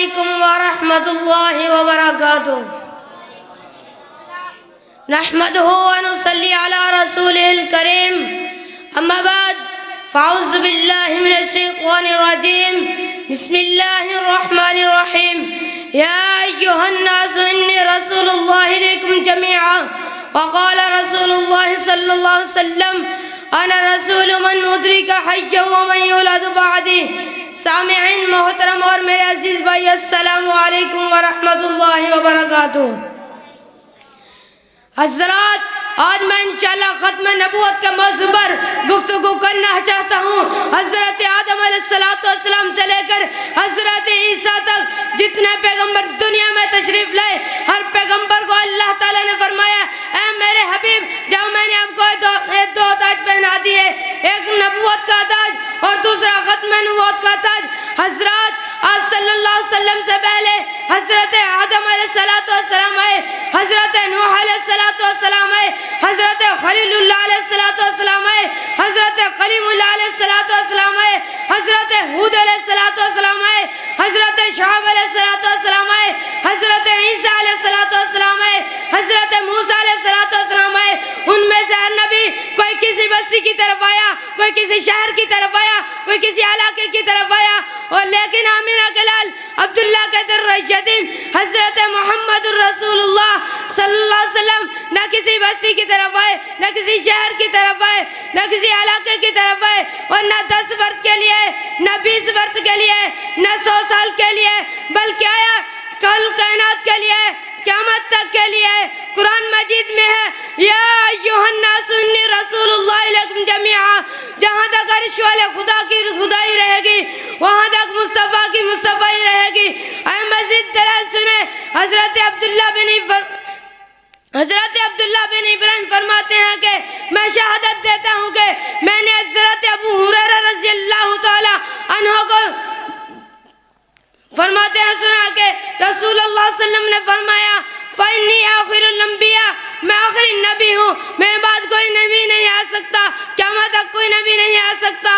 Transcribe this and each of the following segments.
अलैकुम व रहमतुल्लाहि व बरकातुहू। नहमदुहु व नुसल्ली अला रसूलिल करीम। अम्मा बाद फ़अऊज़ु बिल्लाहि मिनश शैतानिर रजीम। बिस्मिल्लाहिर रहमानिर रहीम। या अय्युहन नासु इन्नी रसूलुल्लाहि इलैकुम जमीअ व क़ाल रसूलुल्लाहि सल्लल्लाहु अलैहि वसल्लम अना रसूलु मन उद्रिका हय्यन व मन युलदु बअदी। सामिईन मोहतरम और मेरे अजीज भाई, अस्सलामु अलैकुम व रहमतुल्लाहि व बरकातुहू। हज़रात, आज मैं इंशाअल्लाह ख़त्म नबूवत के मौज़ू पर गुफ्तगू करना चाहता हूँ। हज़रत आदम अलैहिस्सलाम से लेकर हज़रत ईसा तक जितने पैगंबर दुनिया में तशरीफ़ लाए, हर पैगंबर को अल्लाह ताला ने फरमाया, ऐ मेरे हबीब, जब मैंने आपको दो ताज पहना दिए, एक नबूवत का ताज और दूसरा ख़त्म नबूवत का ताज। हज़रत, आप सल्लल्लाहु अलैहि वसल्लम से पहले हज़रत आदम अलैहिस्सलाम आए, हज़रत नूह अलैहिस्सलाम आए, हज़रत खलीलुल्लाह अलैहिस्सलाम आए, हज़रत कलीमुल्लाह अलैहिस्सलाम आए, हज़रत हूद अलैहिस्सलाम आए, हज़रत शुआयब अलैहिस्सलाम आए, हज़रत ईसा अलैहिस्सलाम आए, हज़रत मूसा अलैहिस्सलाम आए। उनमें से हर नबी कोई किसी बस्ती की तरफ आया, कोई किसी शहर की तरफ आया, कोई किसी इलाके की तरफ आया, और लेकिन आमिना के लाल अब्दुल्ला के यतीम हज़रत मोहम्मदुर रसूलुल्लाह सल्लल्लाहु अलैहि वसल्लम न किसी बस्ती की तरफ आए, न किसी शहर की तरफ आए, न किसी इलाके की तरफ आए, और न 10 वर्ष के लिए, न 20 वर्ष के लिए, न 100 साल के लिए, बल्कि आया कल कायनात के लिए, क़यामत तक के लिए। कुरान मजीद में है, या अय्युहन नासु इन्नी रसूलुल्लाहि इलैकुम जमीअ। जहाँ तक अर्श वाले खुदा की खुदाई रहेगी, वहाँ तक मुस्तफ़ा की मुस्तफ़ाई रहेगी। ऐ मस्जिद दलाल सुने, हज़रत अब्दुल्ला बिन इब्राहिम फरमाते हैं कि मैं शहादत देता हूँ कि मैंने हज़रत अबू हुरैरा रज़ियल्लाहु ताला अन्हु को फरमाते हैं सुना के रसूलुल्लाह सल्लल्लाहु अलैहि वसल्लम ने फरमाया, फ़इन्नी आखिरुल अंबिया, मैं आखिरी नबी हूँ, मेरे बाद कोई नबी नहीं आ सकता, क़यामत तक कोई नबी नहीं आ सकता।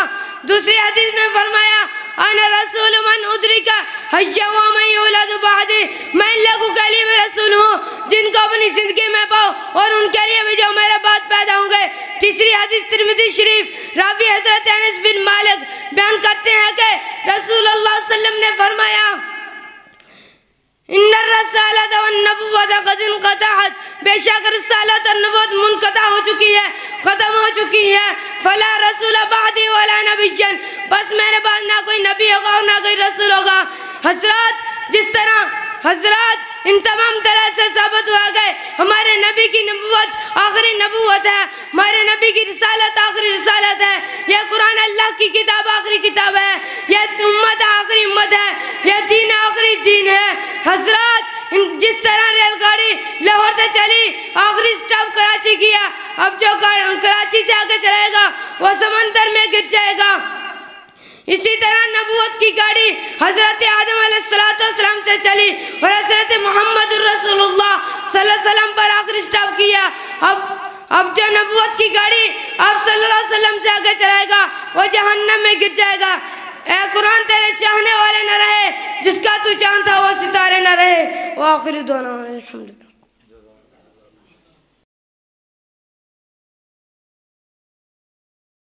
दूसरी हदीस में फरमाया, अना रसूल मन उद्रिका हय्यन व मन युलदु बअदी, मैं इन लोगों के लिए भी रसूल हूँ जिनको अपनी ज़िंदगी में पाओ और उनके लिए भी जो मेरे बाद पैदा होंगे। तीसरी हदीस तिरमिज़ी शरीफ, रावी हज़रत अनस बिन मालिक बयान करते हैं कि रसूलुल्लाह सल्लल्लाहु अलैहि वसल्लम ने फरमाया, इन्नर रसालत वन नबुव्वत क़द इनक़तअत, बेशक रिसालत और नबूवत मुनक़ता हो चुकी है, ख़त्म हो चुकी है। फला रसूल बअदी वला नबिय्यन, बस मेरे बाद ना कोई नबी होगा और ना कोई रसूल होगा। हज़रत, जिस तरह हज़रत इन तमाम तरह से साबित हुआ गए, हमारे नबी की नबूवत आखिरी नबूवत है, हमारे नबी की रिसालत आखिरी रिसालत है, यह कुरान अल्लाह की किताब आखिरी किताब है, यह उम्मत आखिरी उम्मत है, यह दीन आखिरी दीन है। हज़रत, जिस तरह रेलगाड़ी लाहौर से चली, आखिरी स्टॉप कराची किया, अब जो कराची से आगे चलेगा वह समंदर में गिर जाएगा। इसी तरह नबूवत की गाड़ी हज़रत आदम अलैहिस्सलाम से चली और हज़रत मोहम्मदुर रसूलुल्लाह सल्लल्लाहु अलैहि वसल्लम पर आखिरी स्टॉप किया। अब जो नबूवत की गाड़ी आप सल्लल्लाहु अलैहि वसल्लम से आगे चलाएगा वो जहन्नम में गिर जाएगा। ऐ कुरान, तेरे चाहने वाले न रहे, जिसका तू चाहता वो सितारे न रहे। वो आखिरी दुआ।